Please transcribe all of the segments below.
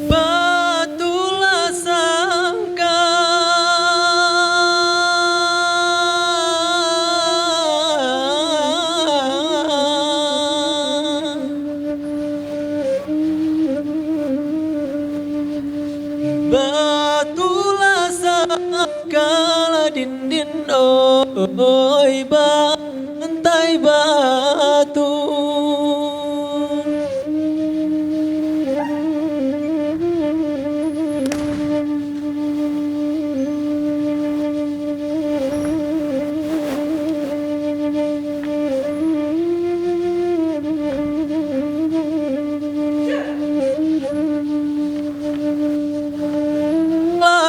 Batulah sangka Batulah sangka dinding oi bantai batu.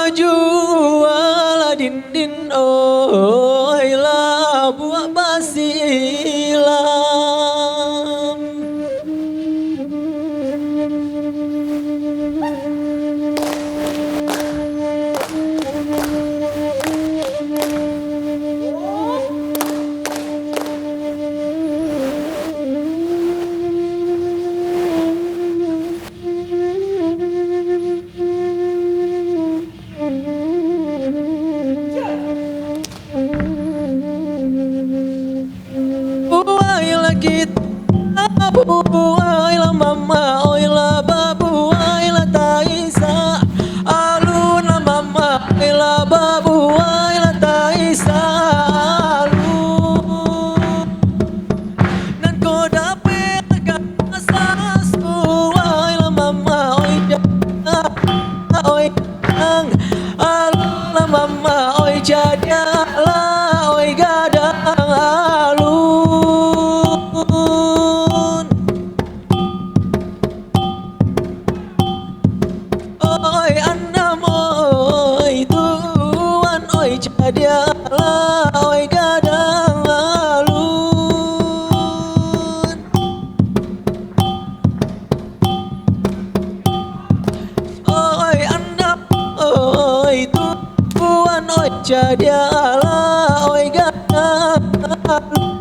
Jual dinding oi la buat basilam. Kita buai la mama oi la babu ai la taisa alun la mama oi la babu ai la taisa alun nan ko dapat kasasu ai la mama oi oi ang alun la mama oi jadilah oi gadang alun. Oi anam oi tuan oi jadilah oi gadang alun. Oi anam oi tuan oi jadilah oi gadang alun.